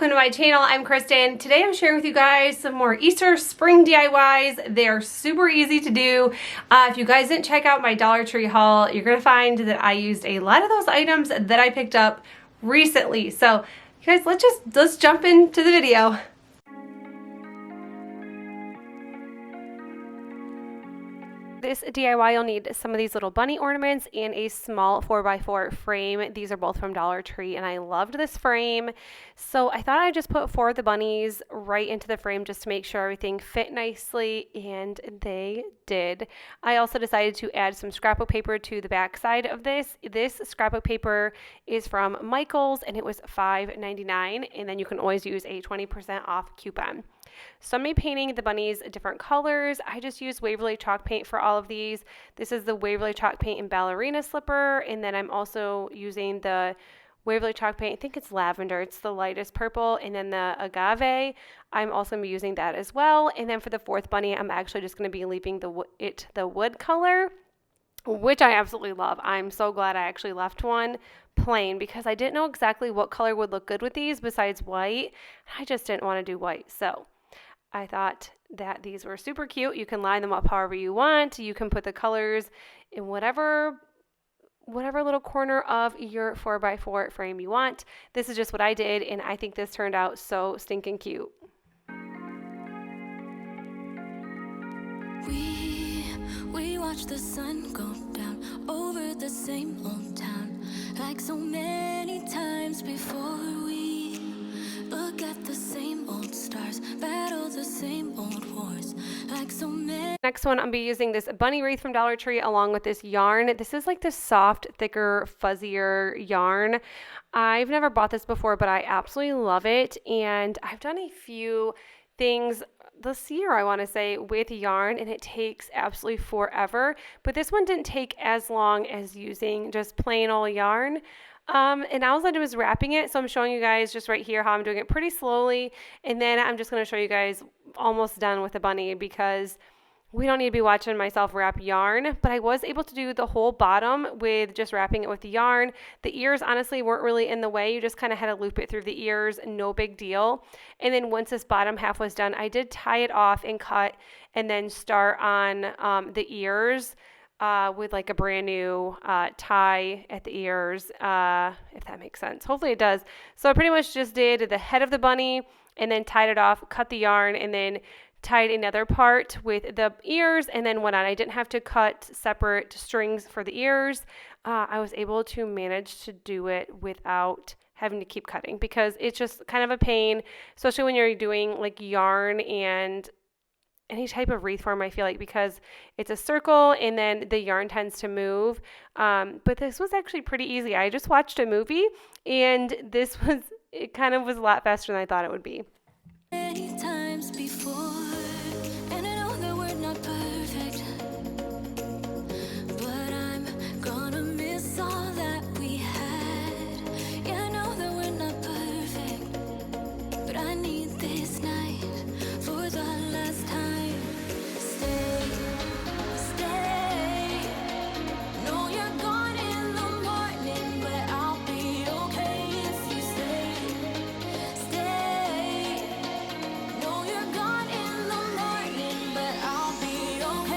Welcome to my channel. I'm Kristen. Today I'm sharing with you guys some more Easter spring DIYs. They're super easy to do. If you guys didn't check out my Dollar Tree haul, you're gonna find that I used a lot of those items that I picked up recently. So you guys, let's jump into the video. This DIY, you'll need some of these little bunny ornaments and a small 4x4 frame. These are both from Dollar Tree, and I loved this frame. So I thought I'd just put 4 of the bunnies right into the frame just to make sure everything fit nicely, and they did. I also decided to add some scrapbook paper to the back side of this. This scrapbook paper is from Michael's, and it was $5.99, and then you can always use a 20% off coupon. So I'm painting the bunnies different colors. I just used Waverly chalk paint for all of these. This is the Waverly chalk paint in ballerina slipper, and then I'm also using the Waverly chalk paint. I think it's lavender. It's the lightest purple, and then the agave. I'm also going to be using that as well. And then for the 4th bunny, I'm actually just going to be leaving the wood color, which I absolutely love. I'm so glad I actually left one plain because I didn't know exactly what color would look good with these besides white. I just didn't want to do white, so I thought that these were super cute. You can line them up however you want. You can put the colors in whatever little corner of your 4x4 frame you want. This is just what I did, and I think this turned out so stinking cute. We watch the sun go down over the same old town, like so many times before. We look at the same old stars, battle the same old wars, like so many. Next one, I'm be using this bunny wreath from Dollar Tree along with this yarn. This is like this soft, thicker, fuzzier yarn. I've never bought this before, but I absolutely love it, and I've done a few things this year, I want to say, with yarn, and it takes absolutely forever, but this one didn't take as long as using just plain old yarn. And all I did was wrapping it, so I'm showing you guys just right here how I'm doing it pretty slowly, and then I'm just going to show you guys almost done with the bunny because we don't need to be watching myself wrap yarn, but I was able to do the whole bottom with just wrapping it with the yarn. The ears honestly weren't really in the way. You just kind of had to loop it through the ears, no big deal. And then once this bottom half was done, I did tie it off and cut and then start on the ears with like a brand new tie at the ears, if that makes sense. Hopefully it does. So I pretty much just did the head of the bunny and then tied it off, cut the yarn, and then tied another part with the ears and then went on. I didn't have to cut separate strings for the ears. I was able to manage to do it without having to keep cutting because it's just kind of a pain, especially when you're doing like yarn and any type of wreath form, I feel like, because it's a circle and then the yarn tends to move. But this was actually pretty easy. I just watched a movie and it kind of was a lot faster than I thought it would be. Many times before, and I know that we're not perfect, but I'm gonna miss all that we had. Yeah, I know that we're not perfect, but I need this night for the last time. Stay. No, you're gone in the morning, but I'll be okay if you stay.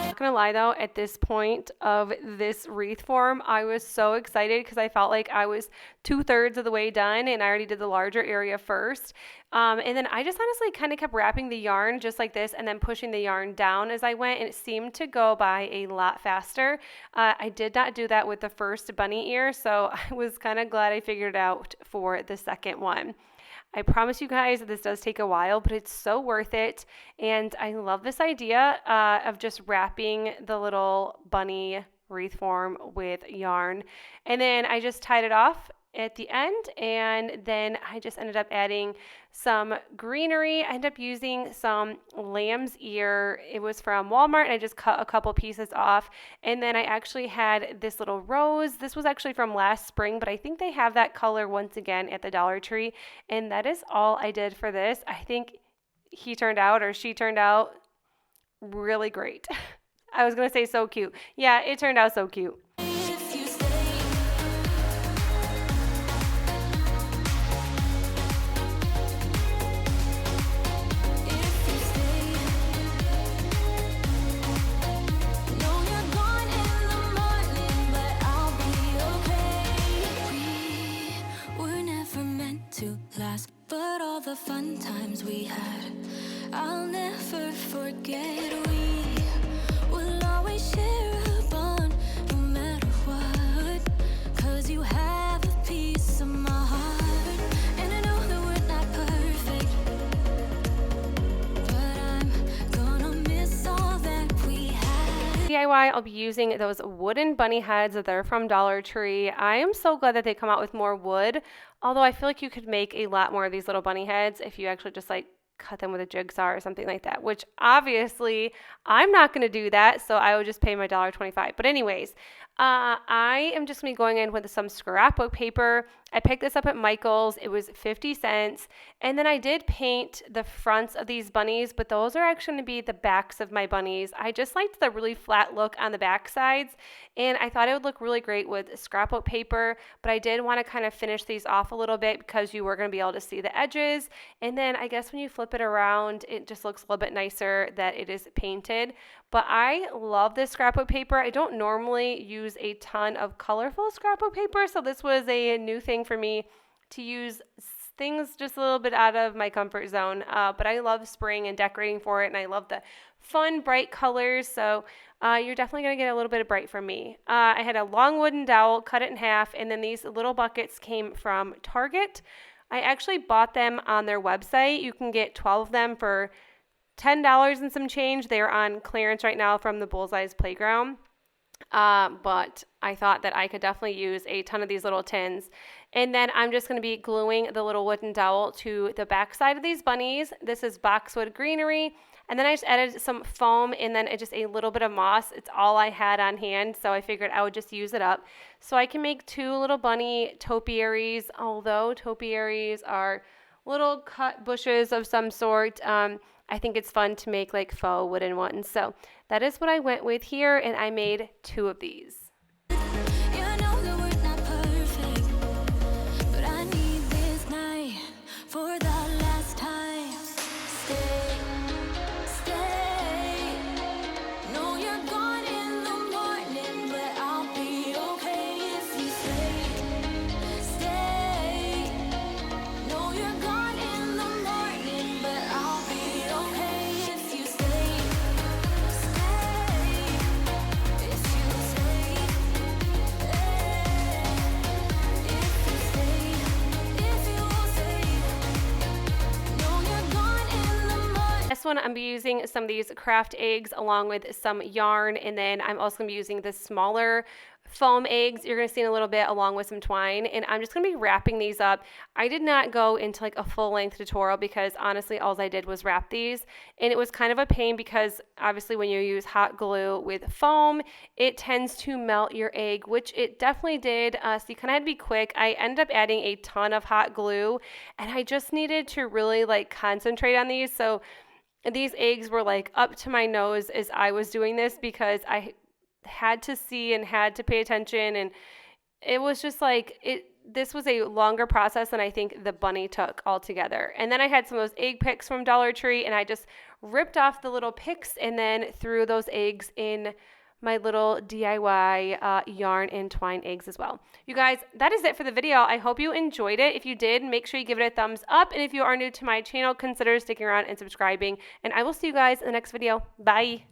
Not gonna lie though, at this point of this wreath form, I was so excited because I felt like I was 2/3 of the way done and I already did the larger area first. And then I just honestly kind of kept wrapping the yarn just like this and then pushing the yarn down as I went, and it seemed to go by a lot faster. I did not do that with the first bunny ear, so I was kind of glad I figured it out for the second one. I promise you guys this does take a while, but it's so worth it. And I love this idea of just wrapping the little bunny wreath form with yarn. And then I just tied it off at the end, and then I just ended up adding some greenery. I ended up using some lamb's ear. It was from Walmart, and I just cut a couple pieces off. And then I actually had this little rose. This was actually from last spring, but I think they have that color once again at the Dollar Tree. And that is all I did for this. I think he turned out, or she turned out, really great. I was going to say so cute. Yeah, it turned out so cute. but all the fun times we had, I'll never forget. We will always share a bond, no matter what, 'cause you have a piece of my heart. And I know that we're not perfect, but I'm gonna miss all that we had. DIY, I'll be using those wooden bunny heads that are from Dollar Tree. I am so glad that they come out with more wood, although I feel like you could make a lot more of these little bunny heads if you actually just like cut them with a jigsaw or something like that, which obviously I'm not going to do that, so I would just pay my $1.25. But anyways, I am just going to be going in with some scrapbook paper. I picked this up at Michael's. It was 50 cents. And then I did paint the fronts of these bunnies, but those are actually going to be the backs of my bunnies. I just liked the really flat look on the back sides, and I thought it would look really great with scrapbook paper, but I did want to kind of finish these off a little bit because you were going to be able to see the edges. And then I guess when you flip it around, it just looks a little bit nicer that it is painted. But I love this scrapbook paper. I don't normally use a ton of colorful scrapbook paper, so this was a new thing for me to use things just a little bit out of my comfort zone. But I love spraying and decorating for it, and I love the fun, bright colors. So you're definitely going to get a little bit of bright from me. I had a long wooden dowel, cut it in half, and then these little buckets came from Target. I actually bought them on their website. You can get 12 of them for $10 and some change. They're on clearance right now from the Bullseye's Playground. But I thought that I could definitely use a ton of these little tins. And then I'm just going to be gluing the little wooden dowel to the back side of these bunnies. This is boxwood greenery. And then I just added some foam and then just a little bit of moss. It's all I had on hand, so I figured I would just use it up. So I can make two little bunny topiaries, although topiaries are little cut bushes of some sort. I think it's fun to make like faux wooden ones. So that is what I went with here, and I made two of these. For the last time, stay, stay. No, you're gone in the morning, but I'll be okay if you stay, stay. No, you're gone in the morning, but I'll be okay if you stay, stay. If you stay, if you stay, if you stay. This one, I'm using some of these craft eggs along with some yarn, and then I'm also going to be using the smaller foam eggs you're going to see in a little bit along with some twine, and I'm just going to be wrapping these up. I did not go into like a full-length tutorial because honestly all I did was wrap these, and it was kind of a pain because obviously when you use hot glue with foam, it tends to melt your egg, which it definitely did, so you kind of had to be quick. I ended up adding a ton of hot glue, and I just needed to really like concentrate on these, so these eggs were like up to my nose as I was doing this because I had to see and had to pay attention, and it was just like this was a longer process than I think the bunny took altogether. And then I had some of those egg picks from Dollar Tree, and I just ripped off the little picks and then threw those eggs in my little DIY yarn and twine eggs as well. You guys, that is it for the video. I hope you enjoyed it. If you did, make sure you give it a thumbs up. And if you are new to my channel, consider sticking around and subscribing. And I will see you guys in the next video. Bye.